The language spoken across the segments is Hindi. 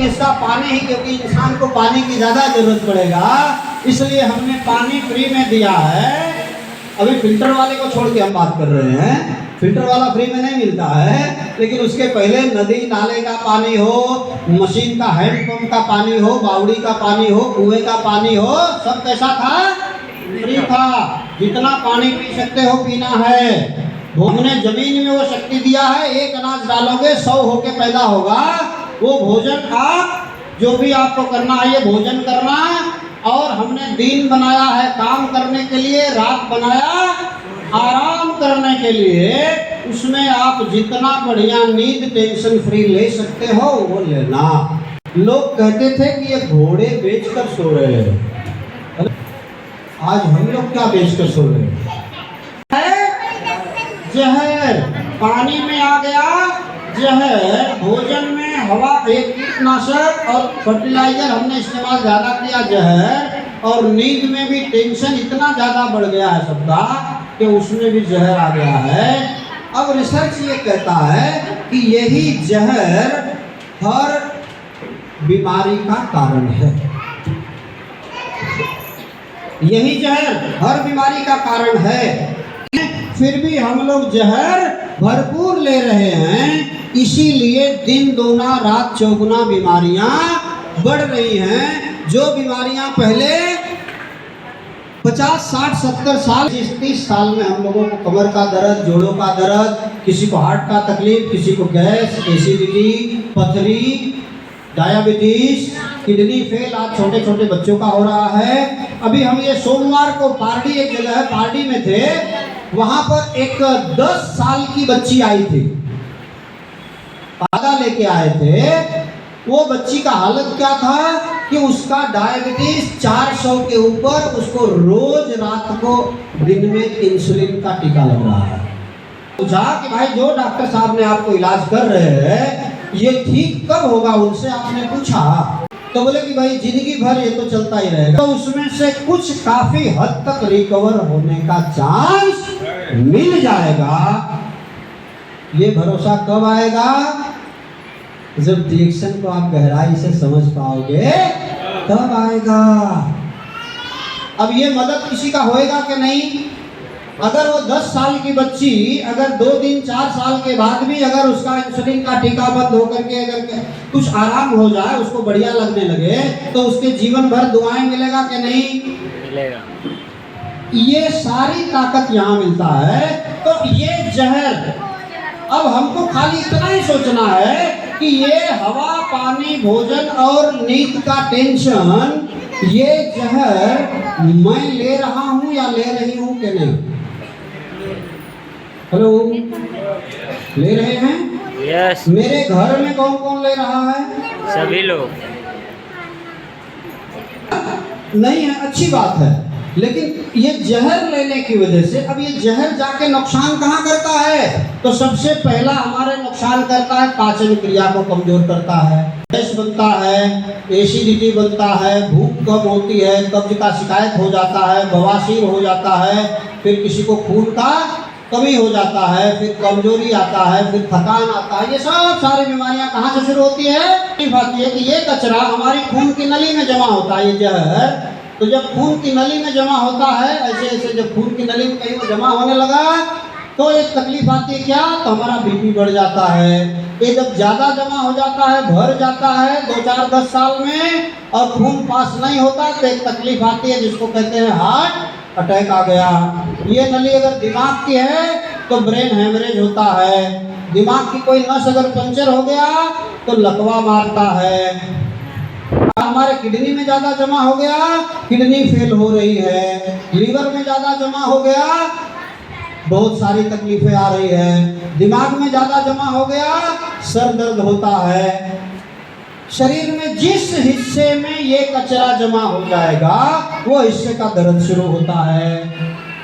इसका पानी ही, क्योंकि इंसान को पानी की ज़्यादा ज़रूरत पड़ेगा, इसलिए हमने पानी फ्री में दिया है। अभी फिल्टर वाले को छोड़ के हम बात कर रहे हैं, फिल्टर वाला फ्री में नहीं मिलता है, लेकिन उसके पहले नदी नाले का पानी हो, मशीन का हैंडपंप का पानी हो, बावड़ी का पानी हो, कुएं का पानी हो, सब कैसा था? फ्री था। जितना पानी पी सकते हो पीना है। हमने जमीन में वो शक्ति दिया है, एक अनाज डालोगे 100 होके पैदा होगा। वो भोजन आप जो भी आपको करना है, ये भोजन करना। और हमने दिन बनाया है काम करने के लिए, रात बनाया आराम करने के लिए। उसमें आप जितना बढ़िया नींद टेंशन फ्री ले सकते हो वो लेना। लोग कहते थे कि ये घोड़े बेचकर सो रहे हैं, आज हम लोग क्या बेचकर सो रहे हैं? जहर पानी में आ गया, जहर भोजन में, हवा, एक कीटनाशक और फर्टिलाइजर हमने इस्तेमाल ज़्यादा किया जहर, और नींद में भी टेंशन इतना ज़्यादा बढ़ गया है सबका कि उसमें भी जहर आ गया है। अब रिसर्च ये कहता है कि यही जहर हर बीमारी का कारण है। यही जहर हर बीमारी का कारण है, फिर भी हम लोग जहर भरपूर ले रहे हैं। इसीलिए दिन दूना रात चौगुना बीमारियां बढ़ रही हैं। जो बीमारियां पहले 50, 60, 70 साल, 30 साल में हम लोगों को कमर का दर्द, जोड़ों का दर्द, किसी को हार्ट का तकलीफ, किसी को गैस, एसिडिटी, पथरी, डायबिटीज, किडनी फेल, आज छोटे छोटे बच्चों का हो रहा है। अभी हम ये सोमवार को पार्डी, एक जगह है पार्डी में थे, वहां पर एक 10 साल की बच्ची आई थी, पादा लेके आए थे। वो बच्ची का हालत क्या था कि उसका डायबिटीज 400 के ऊपर, उसको रोज रात को दिन में इंसुलिन का टीका लग रहा है। पूछा कि भाई जो डॉक्टर साहब ने आपको इलाज कर रहे हैं ये ठीक कब होगा, उनसे आपने पूछा तो बोले कि भाई जिंदगी भर ये तो चलता ही रहेगा। तो उसमें से कुछ काफी हद तक रिकवर होने का चांस मिल जाएगा। ये भरोसा कब आएगा? जब रिएक्शन को आप गहराई से समझ पाओगे तब आएगा। अब ये मदद किसी का होएगा कि नहीं? अगर वो 10 साल की बच्ची अगर 2 दिन 4 साल के बाद भी अगर उसका इंसुलिन का टीका बंद होकर के अगर कुछ आराम हो जाए, उसको बढ़िया लगने लगे, तो उसके जीवन भर दुआएं मिलेगा कि नहीं मिलेगा? ये सारी ताकत यहाँ मिलता है। तो ये जहर, अब हमको खाली इतना ही सोचना है कि ये हवा, पानी, भोजन और नींद का टेंशन, ये जहर मैं ले रहा हूँ या ले रही हूँ कि नहीं? हेलो, ले रहे हैं? यस। मेरे घर में कौन कौन ले रहा है? सभी लोग। नहीं है, अच्छी बात है, लेकिन ये जहर लेने की वजह से अब ये जहर जाके नुकसान कहाँ करता है? तो सबसे पहला हमारे नुकसान करता है, पाचन क्रिया को कमजोर करता है, गैस बनता है, एसिडिटी बनता है, भूख कम होती है, कब्ज का शिकायत हो जाता है, बवासीर हो जाता है, फिर किसी को खून का कमी हो जाता है, फिर कमजोरी आता है, फिर थकान आता है। ये सब सारी बीमारियां कहाँ से शुरू होती है? बात ये कि ये कचरा हमारी खून की नली में जमा होता है, ये जहर। तो जब खून की नली में जमा होता है, ऐसे ऐसे जब खून की नली में कहीं वो जमा होने लगा तो एक तकलीफ आती है क्या? तो हमारा बीपी बढ़ जाता है। ये जब ज़्यादा जमा हो जाता है, भर जाता है 2, 4, 10 साल में, और खून पास नहीं होता तो एक तकलीफ आती है जिसको कहते हैं हार्ट अटैक आ गया। ये नली अगर दिमाग की है तो ब्रेन हेमरेज होता है। दिमाग की कोई नस अगर पंचर हो गया तो लकवा मारता है। हमारे किडनी में ज़्यादा जमा हो गया, किडनी फेल हो रही है। लीवर में ज़्यादा जमा हो गया, बहुत सारी तकलीफें आ रही है। दिमाग में ज़्यादा जमा हो गया, सर दर्द होता है। शरीर में जिस हिस्से में ये कचरा जमा हो जाएगा वो हिस्से का दर्द शुरू होता है।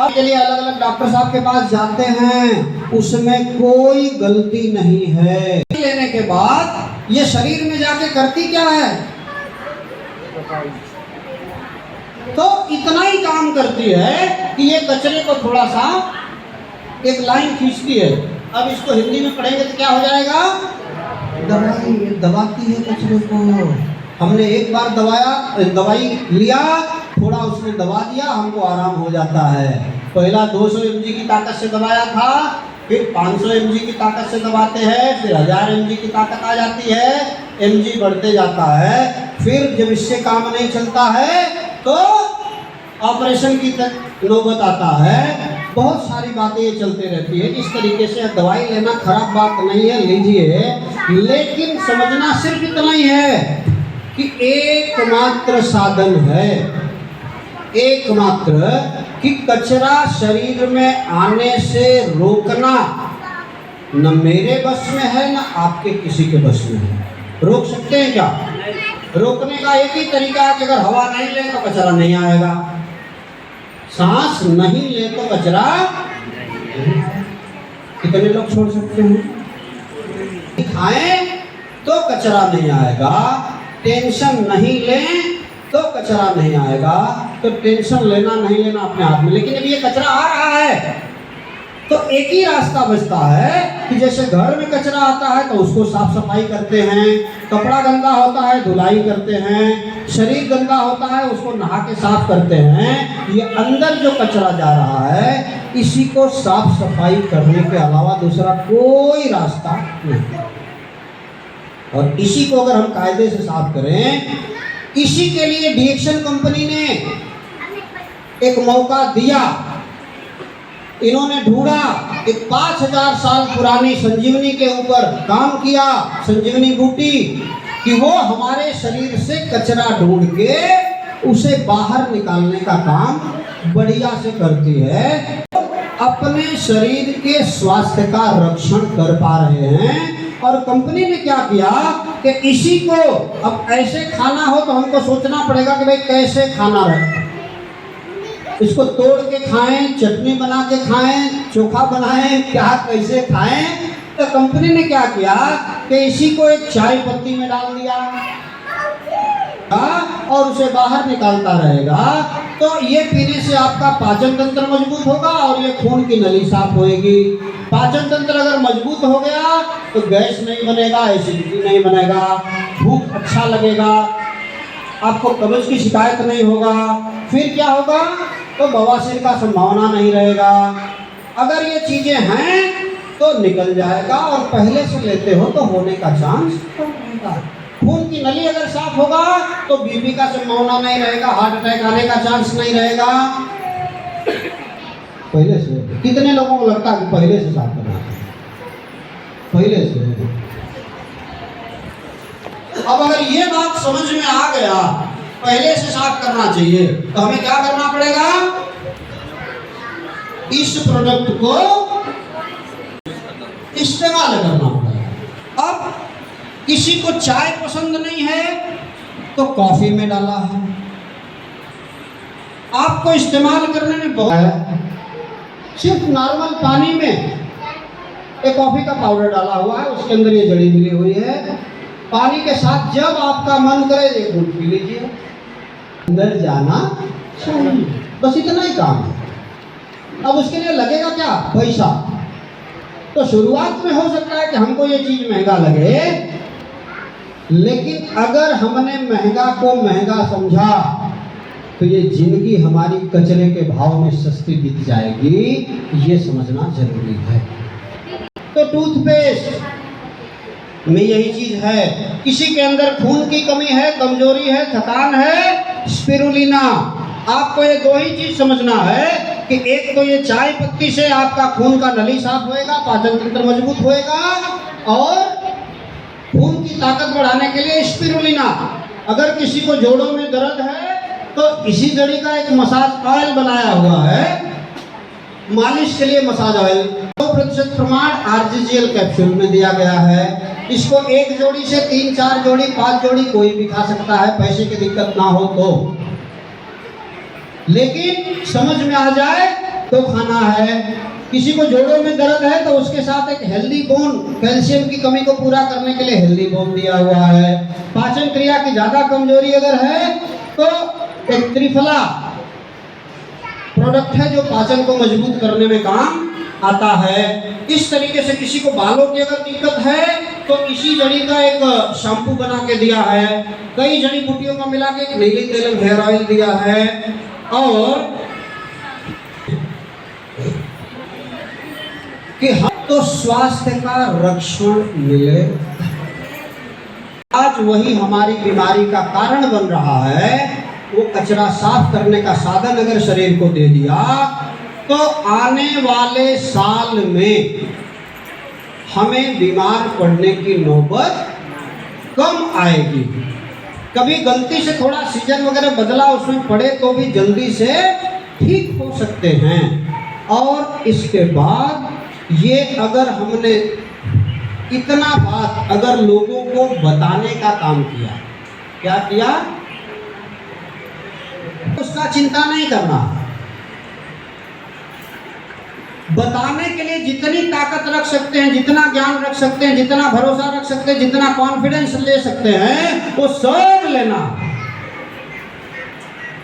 अब चलिए अलग अलग डॉक्टर साहब के पास जाते हैं, उसमें कोई गलती नहीं है। लेने के बाद ये शरीर में जाके करती क्या है? तो इतना ही काम करती है कि ये कचरे को थोड़ा सा एक लाइन खींचती है। अब इसको हिंदी में पढ़ेंगे तो क्या हो जाएगा? दवाई दबाती है कचरे को। हमने एक बार दवाई लिया, थोड़ा उसने दबा दिया, हमको आराम हो जाता है। पहला 200 mg की ताकत से दबाया था, फिर 500 mg की ताकत से दबाते हैं, फिर 1000 mg की ताकत आ जाती है, mg बढ़ते जाता है। फिर जब इससे काम नहीं चलता है तो ऑपरेशन की नौबत आता है। बहुत सारी बातें ये चलते रहती है। इस तरीके से दवाई लेना खराब बात नहीं है, लीजिए, लेकिन समझना सिर्फ इतना ही है कि एकमात्र साधन है, एकमात्र कि कचरा शरीर में आने से रोकना न मेरे बस में है न आपके किसी के बस में है। रोक सकते हैं क्या? रोकने का एक ही तरीका है कि अगर हवा नहीं ले तो कचरा नहीं आएगा, सांस नहीं ले तो कचरा। कितने लोग छोड़ सकते हैं? खाएं तो कचरा नहीं आएगा, टेंशन नहीं लें तो कचरा नहीं आएगा। तो टेंशन लेना नहीं लेना अपने हाथ में, लेकिन अभी ये कचरा आ रहा है तो एक ही रास्ता बचता है कि जैसे घर में कचरा आता है तो उसको साफ सफाई करते हैं, कपड़ा गंदा होता है धुलाई करते हैं, शरीर गंदा होता है उसको नहा के साफ करते हैं। ये अंदर जो कचरा जा रहा है इसी को साफ सफाई करने के अलावा दूसरा कोई रास्ता नहीं। और इसी को अगर हम कायदे से साफ करें, इसी के लिए डीएक्शन कंपनी ने एक मौका दिया। इन्होंने ढूंढा एक 5000 साल पुरानी संजीवनी के ऊपर काम किया, संजीवनी बूटी, कि वो हमारे शरीर से कचरा ढूंढ के उसे बाहर निकालने का काम बढ़िया से करती है। अपने शरीर के स्वास्थ्य का रक्षण कर पा रहे हैं। और कंपनी ने क्या किया कि इसी को अब ऐसे खाना हो तो हमको सोचना पड़ेगा कि भाई कैसे खाना रहे, इसको तोड़ के खाएं, चटनी बना के खाएं, चोखा बनाएं, क्या कैसे खाएं। तो कंपनी ने क्या किया कि इसी को एक चाय पत्ती में डाल दिया और उसे बाहर निकालता रहेगा। तो ये पीने से आपका पाचन तंत्र मजबूत होगा और ये खून की नली साफ होएगी। पाचन तंत्र अगर मजबूत हो गया तो गैस नहीं बनेगा, एसिडिटी नहीं बनेगा, भूख अच्छा लगेगा, आपको कब्ज की शिकायत नहीं होगा। फिर क्या होगा तो बवासीर का संभावना नहीं रहेगा। अगर ये चीजें हैं तो निकल जाएगा, और पहले से लेते हो तो होने का चांस कम रहेगा। खून की नली अगर साफ होगा तो बीपी का संभावना नहीं रहेगा, हार्ट अटैक आने का चांस नहीं रहेगा। पहले से कितने लोगों को लगता है कि पहले से साफ करना है? पहले से। अब अगर ये बात समझ में आ गया पहले से साफ करना चाहिए, तो हमें क्या करना पड़ेगा? इस प्रोडक्ट को इस्तेमाल करना पड़ेगा। अब किसी को चाय पसंद नहीं है तो कॉफी में डाला है, आपको इस्तेमाल करने में बहुत है। सिर्फ नॉर्मल पानी में एक कॉफी का पाउडर डाला हुआ है, उसके अंदर ये जड़ी मिली हुई है। पानी के साथ जब आपका मन करे एक घूंट पी लीजिए, अंदर जाना चाहिए, बस इतना ही काम है। अब उसके लिए लगेगा क्या? पैसा। तो शुरुआत में हो सकता है कि हमको ये चीज महंगा लगे, लेकिन अगर हमने महंगा को महंगा समझा तो ये जिंदगी हमारी कचरे के भाव में सस्ती बीत जाएगी, ये समझना जरूरी है। तो टूथपेस्ट में यही चीज है। किसी के अंदर खून की कमी है, कमजोरी है, थकान है, स्पिरुलिना। आपको ये दो ही चीज समझना है कि एक तो ये चाय पत्ती से आपका खून का नली साफ होएगा, पाचन तंत्र मजबूत होएगा, और खून की ताकत बढ़ाने के लिए स्पिरुलिना। अगर किसी को जोड़ों में दर्द है तो इसी जड़ी का एक मसाज ऑयल बनाया हुआ है, मालिश के लिए मसाज ऑयल 100% प्रमाण आरजीजीएल कैप्सूल में दिया गया है। इसको एक जोड़ी से 3, 4 जोड़ी, 5 जोड़ी कोई भी खा सकता है, पैसे की दिक्कत ना हो तो। लेकिन समझ में आ जाए तो खाना है। किसी को जोड़ों में दर्द है तो उसके साथ एक हेल्दी बोन, कैल्शियम की कमी को पूरा करने के लिए हेल्दी बोन दिया हुआ है। पाचन क्रिया की ज्यादा कमजोरी अगर है तो एक त्रिफला प्रोडक्ट है जो पाचन को मजबूत करने में काम आता है। इस तरीके से किसी को बालों की अगर दिक्कत है तो इसी जड़ी का एक शैम्पू बना के दिया है, कई जड़ी बूटियों का मिला के एक नीली तेल हेयर ऑयल दिया है, और कि हम तो स्वास्थ्य का रक्षण मिले। आज वही हमारी बीमारी का कारण बन रहा है। वो कचरा साफ करने का साधन अगर शरीर को दे दिया तो आने वाले साल में हमें बीमार पड़ने की नौबत कम आएगी। कभी गलती से थोड़ा सीजन वगैरह बदला उसमें पड़े तो भी जल्दी से ठीक हो सकते हैं। और इसके बाद ये अगर हमने इतना बात अगर लोगों को बताने का काम किया, क्या किया, उसका चिंता नहीं करना। बताने के लिए जितनी ताकत रख सकते हैं, जितना ज्ञान रख सकते हैं, जितना भरोसा रख सकते हैं, जितना कॉन्फिडेंस ले सकते हैं, वो सब लेना।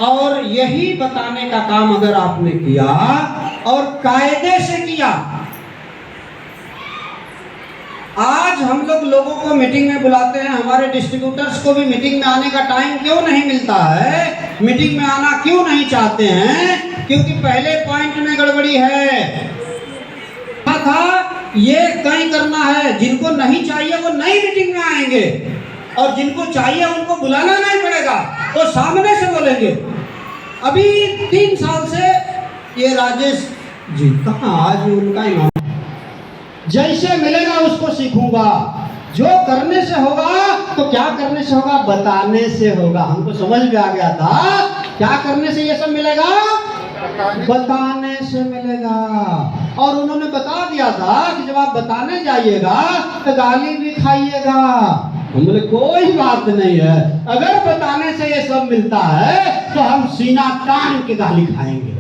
और यही बताने का काम अगर आपने किया और कायदे से किया। आज हम लोग लोगों को मीटिंग में बुलाते हैं, हमारे डिस्ट्रीब्यूटर्स को भी मीटिंग में आने का टाइम क्यों नहीं मिलता है, मीटिंग में आना क्यों नहीं चाहते हैं? क्योंकि पहले पॉइंट में गड़बड़ी है। क्या था, ये तय करना है, जिनको नहीं चाहिए वो नई मीटिंग में आएंगे और जिनको चाहिए उनको बुलाना नहीं पड़ेगा, वो सामने से बोलेंगे। अभी 3 साल से ये राजेश जी कहाँ, आज उनका इनाम जैसे मिलेगा उसको सीखूंगा। जो करने से होगा तो क्या करने से होगा, बताने से होगा। हमको समझ में आ गया था क्या करने से ये सब मिलेगा, बताने से मिलेगा। और उन्होंने बता दिया था कि जब आप बताने जाइएगा तो गाली भी खाइएगा। हम बोले कोई बात नहीं है, अगर बताने से ये सब मिलता है तो हम सीना तान के गाली खाएंगे।